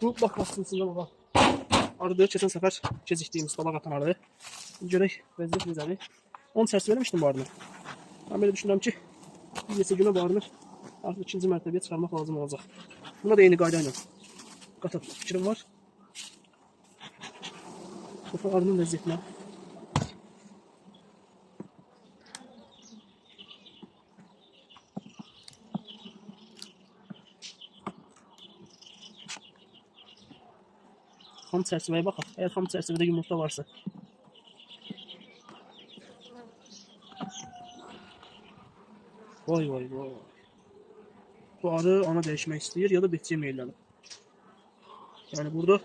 Bu bak basıncında baba. Arada geçen sefer geciktiğimiz dalaq atan arı. Görək vəziyyət necədir. Onu çərçivələmişdim bu arını. Ben böyle düşünürəm ki, bir neçə günə bu arını artıq ikinci mərtəbəyə çıxarmaq lazım olacaq. Buna da eyni qayda ilə qataq fikrim var. Bu arının vəziyyətinə. Xam çərçivəyə baxaq. Əgər xam çərçivədə yumurta varsa. Vay vay vay. Bu arı ana dəyişmək istəyir ya da betçiyə meyllənir. Yəni burada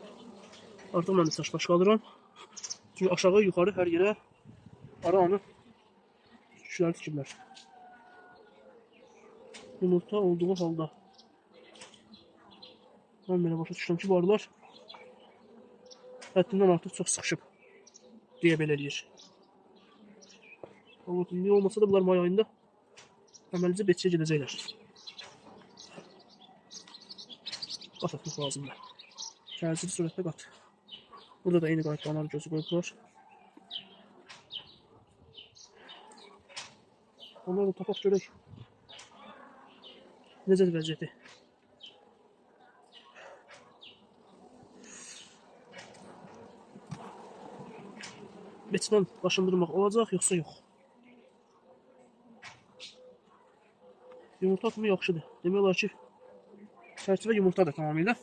artıq mən də çaşbaş qalıram. Çünki aşağı yuxarı hər yerə arı anı tükləri tikiblər. Yumurta olduğu halda. Mən belə başa düşürəm ki, bu arılar həddindən artıq çox sıxışıb deyə belə eləyir. Niyə olmasa da bunlar may ayında əməlicə betçiyə gedəcəklər. Qat atmaq lazımdır. Təcili surətdə qat. Burada da eyni qayda anar gözü qoyublar. Onları da tapaq görək. Necədir vəziyyəti? Betçidən daşındırmaq olacaq, yoxsa yox? Yumurta atımı yaxşıdır. Demək olar ki, çərçivə yumurtadır tamamilə.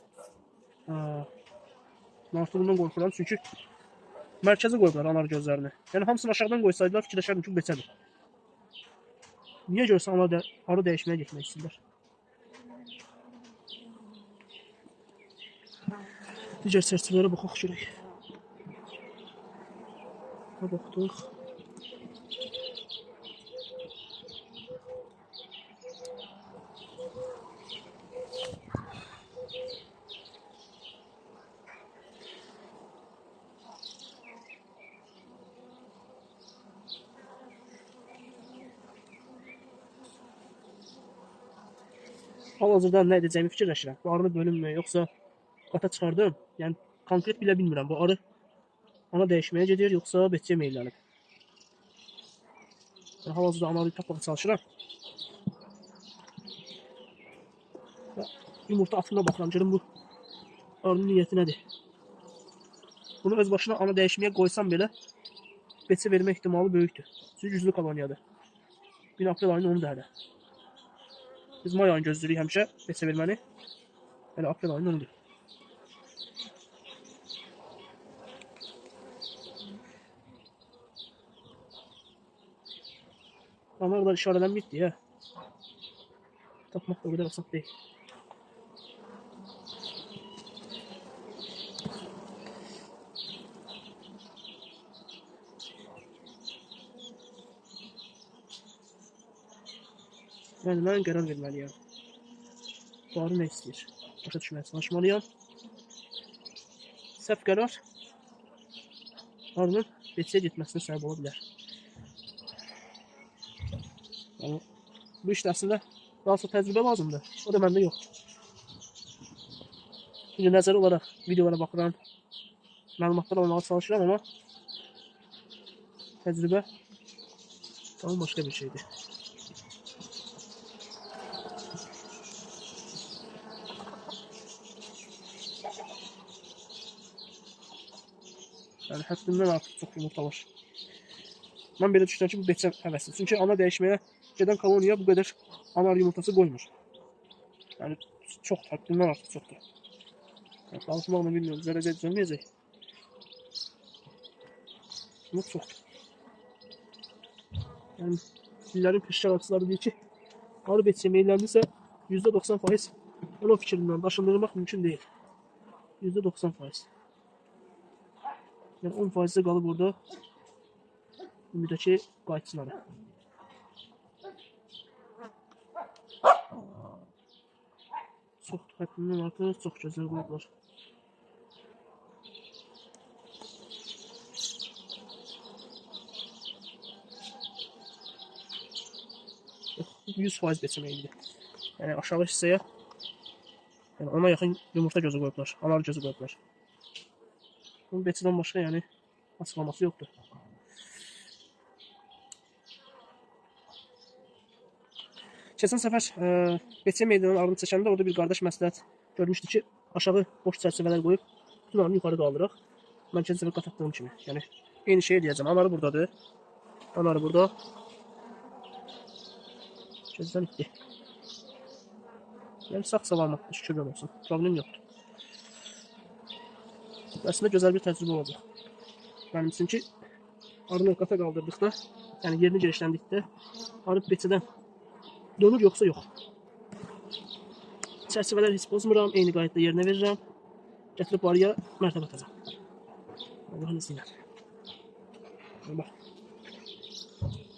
Artıq bundan qorxuram, çünki mərkəzə qoyublar anar gözlərini. Yəni hamısını aşağıdan qoysaydılar, fikirləşərdim ki, betçədir. Niyə görsə arı dəyişməyə getmək istəyirlər? Digər çərçivələrə baxaq görək. Baxdıq. Hal-hazırda nə edəcəyimi fikirləşirəm. Bu arını bölünmü, yoxsa qata çıxardım? Yəni konkret bilə bilmirəm. Bu arı ana dəyişməyə gedir, yoxsa betçiyə meyllənib. Hal-hazırda anarı tapmağa çalışıram. Yumurta atına baxıram, görüm bu arının niyyəti nədir? Bunu öz başına ana dəyişməyə qoysam belə betçə vermə ehtimalı böyükdür. Çünki güclü koloniyadır. 1 aprel ayının 10-dur hələ. Biz may ayını gözləyirik həmişə betçə verməni. Hələ aprel ayının 10-dur. Ana kadar işarelenmeydi ya. Tapmak da o kadar basit değil. Yani ben qərar verməliyəm. Bu arı nə istəyir? Başa düşməyə çalışmalıyam. Səhv qərar arının betçiyə getməsinə səbəb ola bilər. Yani bu işte aslında daha sonra tecrübe lazımdır. O da bende yok. Şimdi nəzəri olarak videolara baxıram, məlumatlar almağa çalışıram ama tecrübe tam başka bir şeydir. Yani həddindən artıq çox yumurta var. Ben belə düşünürəm ki, bu betçə həvəsi. Çünki ana dəyişməyə gedən koloniya bu qədər anar yumurtası qoymur. Yani çox, həddindən artıq çoxdur. Yani, danışmaqla bilmiyorum, zərəcə düzəlməyəcək. Ama çoxdur. Yani illerin peşkaratçıları deyir ki, arı betçə meyləndirsə %90% onun fikrindən daşındırmaq mümkün değil. %90%. Yani 10% qalıb burada ümidəki qayıtçılara. Çoxdur, həddindən artıq çox gözəl qoyublar. %100% beçəməkdir. Yəni aşağı hissəyə Yəni ona yaxın yumurta gözü qoyublar, anar gözü qoyublar. Bunun beçidən başqa yəni açıqlaması yoxdur. Keçən səfər Beçə meydanının arını çəkəndə orada bir qardaş məsləhət görmüşdü ki, aşağı boş çərçivələr qoyub bütün arını yuxarı qaldıraq. Mən keçən səfər qataqdığım kimi. Yəni eyni şey deyəcəm. Anarı buradadır. Anarı burada. Gözdən itdi. Yəni sağ-salamatdır, şükürlər olsun. Problem yoxdur. Əslində gözəl bir təcrübə olacaq. Mənim üçün ki, arını qata qaldırdıqda, yəni yerini genişləndikdə arı beçədən dönür yoxsa yox. Çərçivələri heç pozmuram, eyni qaydada yerinə verirəm. Gətirib arıya mərtəbə atacam. Allah'ın izniyle. Bak.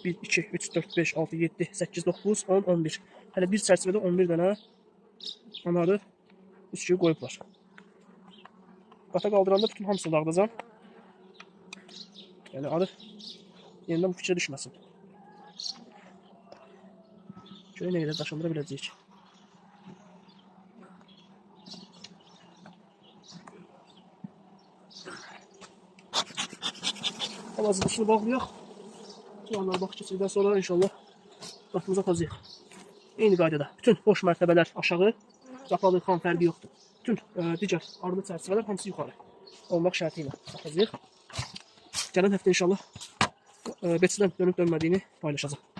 1, 2, 3, 4, 5, 6, 7, 8, 9, 10, 11. Hələ bir çərçivədə 11 dənə anarı üstü qoyublar. Qata qaldıranda bütün hamısını dağıdacam. Yəni arı yenidən bu fikrə düşməsin. Şöyle ne kadar daşındıra biləcəyik. Havazı dışını bağlayaq. Soğanları bax keçirdikdən sonra inşallah qatımıza atacağıq. Eyni qaydada bütün boş mərtəbələr aşağı, qapalı xam fərqi yoxdur. Bütün digər arılı çərçivələr hamısı yuxarı olmaq şərti ilə atacağıq. Gələn həftə inşallah Beçidən dönüb dönmədiyini paylaşacağım.